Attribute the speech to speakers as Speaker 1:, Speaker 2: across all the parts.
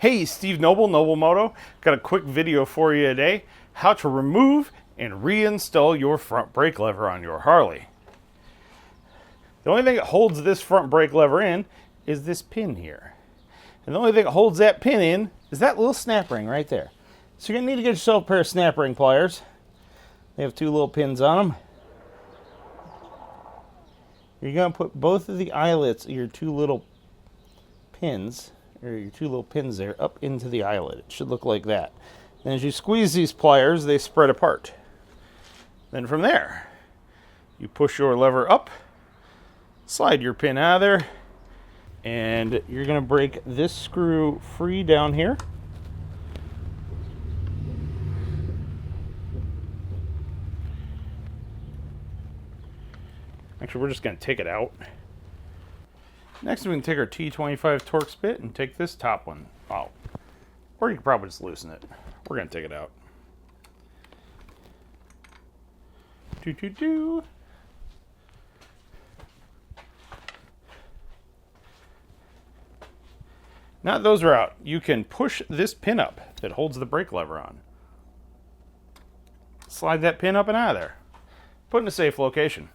Speaker 1: Hey, Steve Knoble, Knoble Moto. Got a quick video for you today. How to remove and reinstall your front brake lever on your Harley. The only thing that holds this front brake lever in is this pin here. And the only thing that holds that pin in is that little snap ring right there. So you're going to need to get yourself a pair of snap ring pliers. They have two little pins on them. You're going to put both of the eyelets of your two little pins, or your two little pins there, up into the eyelet. It should look like that. And as you squeeze these pliers, they spread apart. Then from there, you push your lever up, slide your pin out of there, and you're going to break this screw free down here. Actually, we're just going to take it out. Next, we can take our T25 Torx bit and take this top one out. Or you can probably just loosen it. We're going to take it out. Now that those are out, you can push this pin up that holds the brake lever on. Slide that pin up and out of there. Put it in a safe location.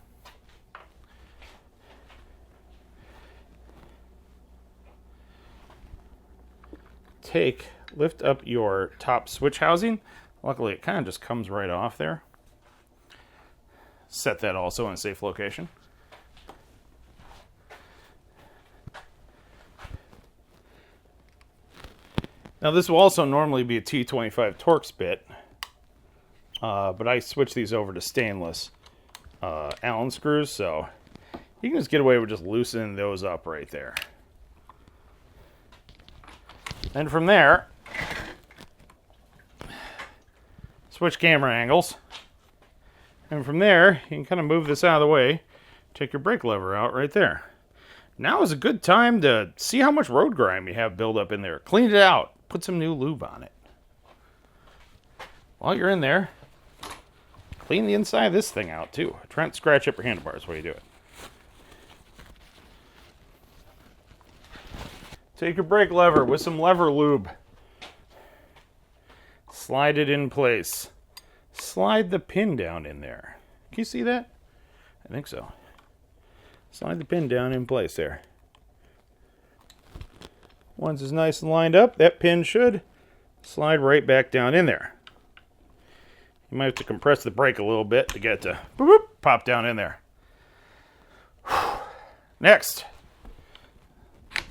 Speaker 1: Lift up your top switch housing. Luckily, it kind of just comes right off there. Set that also in a safe location. Now, this will also normally be a T25 Torx bit, but I switched these over to stainless Allen screws, so you can just get away with just loosening those up right there. And from there, switch camera angles. And from there, you can kind of move this out of the way, take your brake lever out right there. Now is a good time to see how much road grime you have built up in there. Clean it out. Put some new lube on it. While you're in there, clean the inside of this thing out too. Try not to scratch up your handlebars while you do it. Take your brake lever with some lever lube. Slide it in place. Slide the pin down in there. Can you see that? I think so. Slide the pin down in place there. Once it's nice and lined up, that pin should slide right back down in there. You might have to compress the brake a little bit to get it to boop, boop, pop down in there. Next,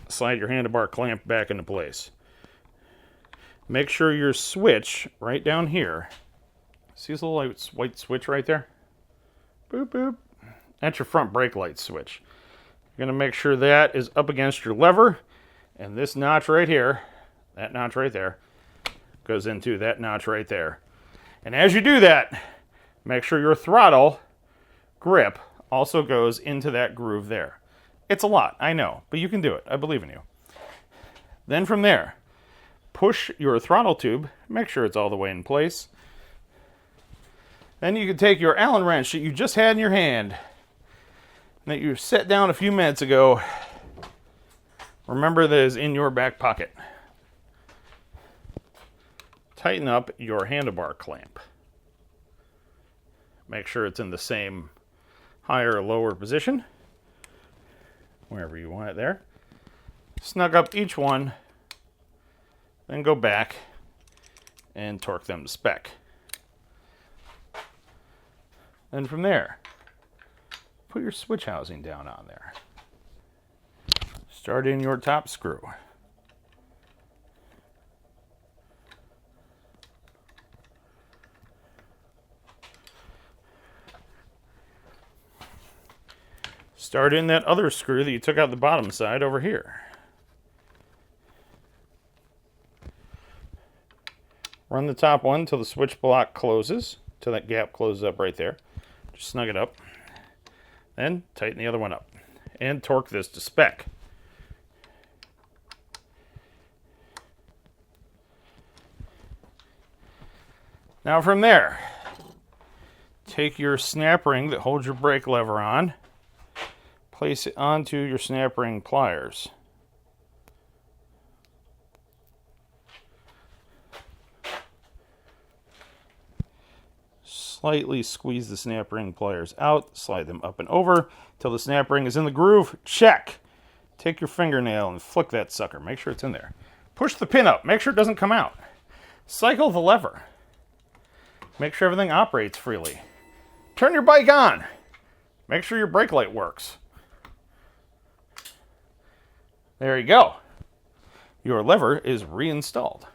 Speaker 1: slide your handlebar clamp back into place. Make sure your switch right down here, see this little white switch right there? Boop, boop. That's your front brake light switch. You're going to make sure that is up against your lever, and this notch right here, that notch right there, goes into that notch right there. And as you do that, make sure your throttle grip also goes into that groove there. It's a lot, I know, but you can do it. I believe in you. Then from there, push your throttle tube, make sure it's all the way in place. Then you can take your Allen wrench that you just had in your hand, that you set down a few minutes ago. Remember that is in your back pocket. Tighten up your handlebar clamp. Make sure it's in the same higher or lower position, wherever you want it there. Snug up each one, then go back and torque them to spec. Then from there, put your switch housing down on there. Start in your top screw. Start in that other screw that you took out the bottom side over here. Run the top one until the switch block closes, till that gap closes up right there. Just snug it up. Then tighten the other one up and torque this to spec. Now from there, take your snap ring that holds your brake lever on, place it onto your snap ring pliers. Slightly squeeze the snap ring pliers out, slide them up and over till the snap ring is in the groove. Check. Take your fingernail and flick that sucker. Make sure it's in there. Push the pin up. Make sure it doesn't come out. Cycle the lever. Make sure everything operates freely. Turn your bike on. Make sure your brake light works. There you go. Your lever is reinstalled.